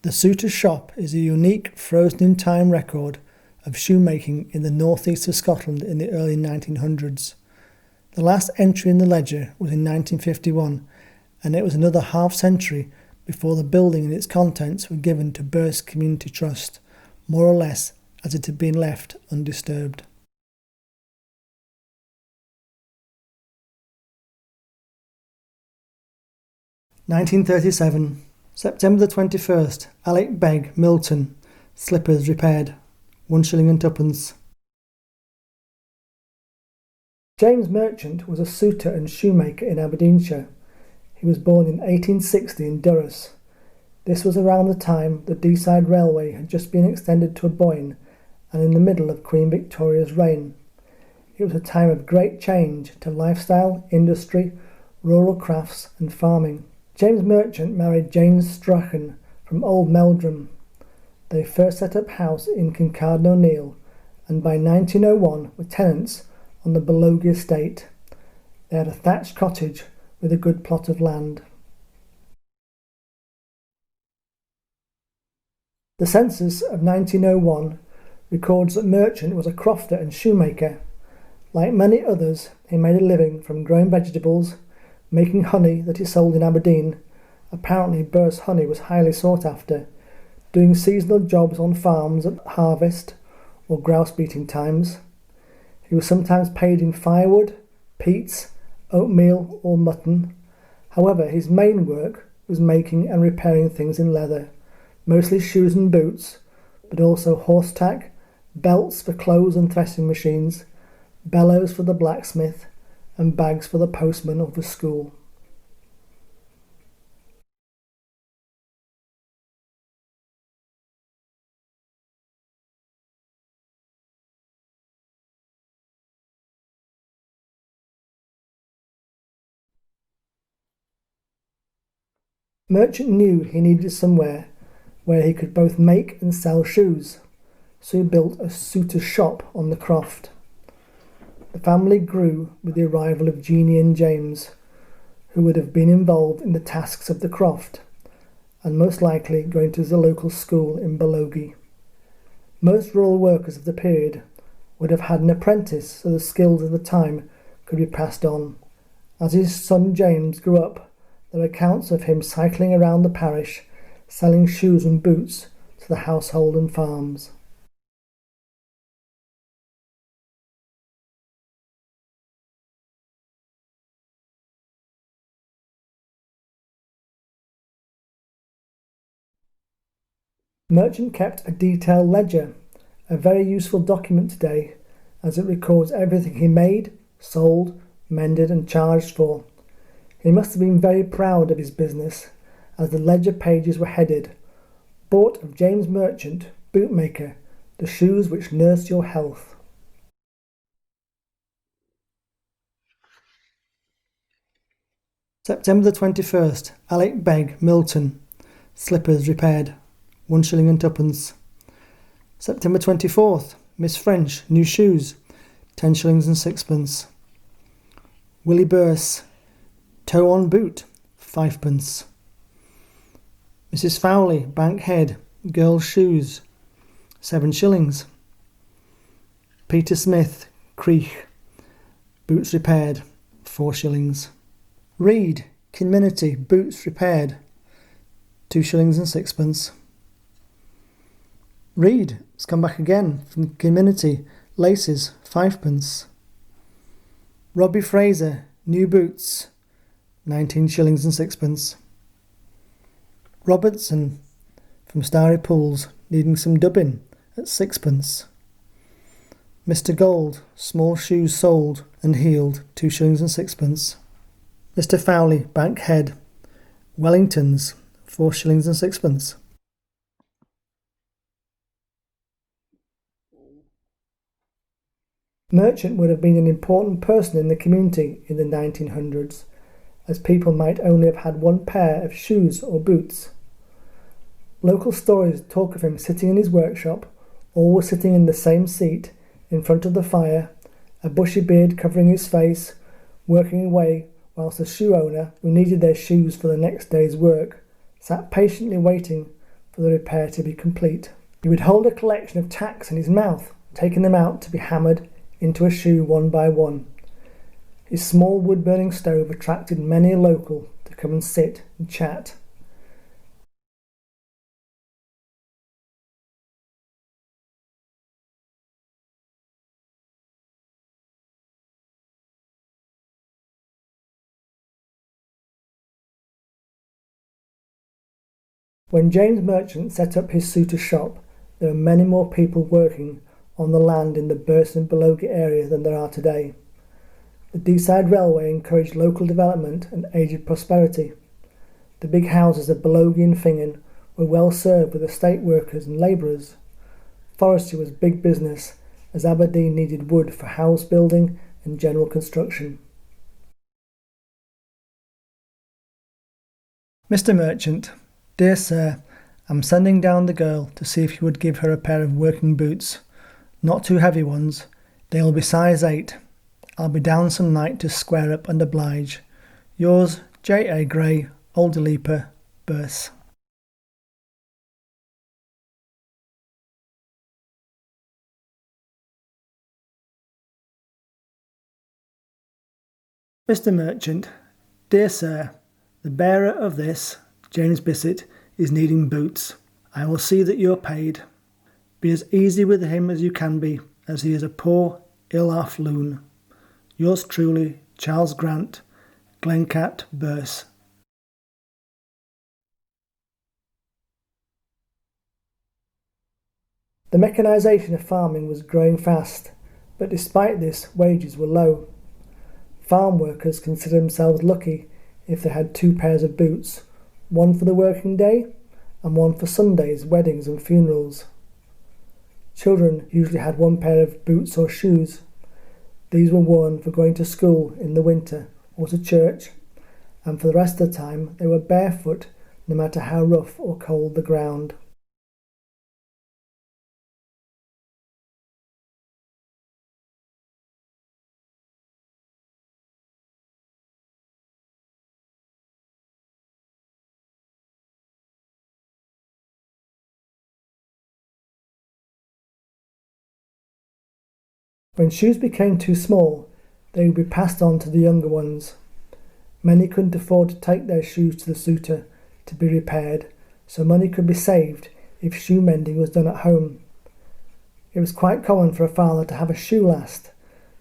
The Soutars Shop is a unique frozen-in-time record of shoemaking in the northeast of Scotland in the early 1900s. The last entry in the ledger was in 1951, and it was another half-century before the building and its contents were given to Burst Community Trust, more or less as it had been left undisturbed. (1937) September the 21st, Alec Begg, Milton, slippers repaired, 1 shilling and twopence. James Merchant was a suitor and shoemaker in Aberdeenshire. He was born in 1860 in Durras. This was around the time the Deeside Railway had just been extended to a Boyne and in the middle of Queen Victoria's reign. It was a time of great change to lifestyle, industry, rural crafts and farming. James Merchant married Jane Strachan from Old Meldrum. They first set up house in Kincardine O'Neill and by 1901 were tenants on the Ballogie estate. They had a thatched cottage with a good plot of land. The census of 1901 records that Merchant was a crofter and shoemaker. Like many others, he made a living from growing vegetables, making honey that he sold in Aberdeen. Apparently Burst honey was highly sought after, doing seasonal jobs on farms at harvest or grouse beating times. He was sometimes paid in firewood, peats, oatmeal or mutton. However, his main work was making and repairing things in leather, mostly shoes and boots, but also horse tack, belts for clothes and threshing machines, bellows for the blacksmith, and bags for the postman or the school. Merchant knew he needed somewhere where he could both make and sell shoes, so he built a Soutars Shop on the croft. The family grew with the arrival of Jeanie and James, who would have been involved in the tasks of the croft, and most likely going to the local school in Ballogie. Most rural workers of the period would have had an apprentice so the skills of the time could be passed on. As his son James grew up, there are accounts of him cycling around the parish, selling shoes and boots to the household and farms. Merchant kept a detailed ledger, a very useful document today, as it records everything he made, sold, mended and charged for. He must have been very proud of his business, as the ledger pages were headed, "Bought of James Merchant, bootmaker, the shoes which nurse your health." September the 21st, Alec Begg, Milton, slippers repaired, 1 shilling and twopence. September 24th, Miss French, new shoes, 10 shillings and sixpence. Willie Burse, toe-on boot, 5p. Mrs. Fowley, Bankhead, girls' shoes, 7 shillings. Peter Smith, Creech, boots repaired, 4 shillings. Reed, Kinminity, boots repaired, 2 shillings and sixpence. Reed has come back again from Kinminity, laces, 5p. Robbie Fraser, new boots, 19 shillings and sixpence. Robertson from Starry Pools, needing some dubbing at 6p. Mr. Gold, small shoes sold and heeled, 2 shillings and sixpence. Mr. Fowley, Bankhead, Wellingtons, 4 shillings and sixpence. Merchant would have been an important person in the community in the 1900s, as people might only have had one pair of shoes or boots. Local stories talk of him sitting in his workshop, always sitting in the same seat, in front of the fire, a bushy beard covering his face, working away whilst the shoe owner, who needed their shoes for the next day's work, sat patiently waiting for the repair to be complete. He would hold a collection of tacks in his mouth, taking them out to be hammered into a shoe one by one. His small wood-burning stove attracted many a local to come and sit and chat. When James Merchant set up his Soutars Shop, there were many more people working on the land in the Burton and Ballogie area than there are today. The Deeside Railway encouraged local development and aided prosperity. The big houses of Ballogie and Fingen were well served with estate workers and labourers. Forestry was big business, as Aberdeen needed wood for house building and general construction. Mr. Merchant, dear sir, I'm sending down the girl to see if you would give her a pair of working boots. Not too heavy ones. They will be size 8. I'll be down some night to square up and oblige. Yours, J. A. Gray, Old Leaper, Burse. Mr. Merchant, dear sir, the bearer of this, James Bissett, is needing boots. I will see that you're paid. Be as easy with him as you can be, as he is a poor, ill-off loon. Yours truly, Charles Grant, Glencat, Burse. The mechanisation of farming was growing fast, but despite this, wages were low. Farm workers considered themselves lucky if they had 2 pairs of boots, one for the working day and one for Sundays, weddings and funerals. Children usually had 1 pair of boots or shoes. These were worn for going to school in the winter or to church, and for the rest of the time they were barefoot no matter how rough or cold the ground. When shoes became too small, they would be passed on to the younger ones. Many couldn't afford to take their shoes to the Souter to be repaired, so money could be saved if shoe mending was done at home. It was quite common for a father to have a shoe last,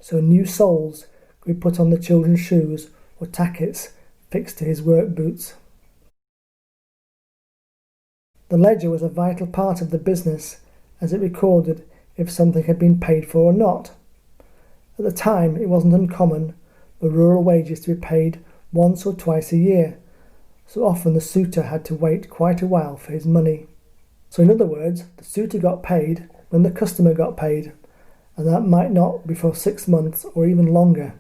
so new soles could be put on the children's shoes or tackets fixed to his work boots. The ledger was a vital part of the business, as it recorded if something had been paid for or not. At the time, it wasn't uncommon for rural wages to be paid once or twice a year, so often the suitor had to wait quite a while for his money. So in other words, the suitor got paid when the customer got paid, and that might not be for 6 months or even longer.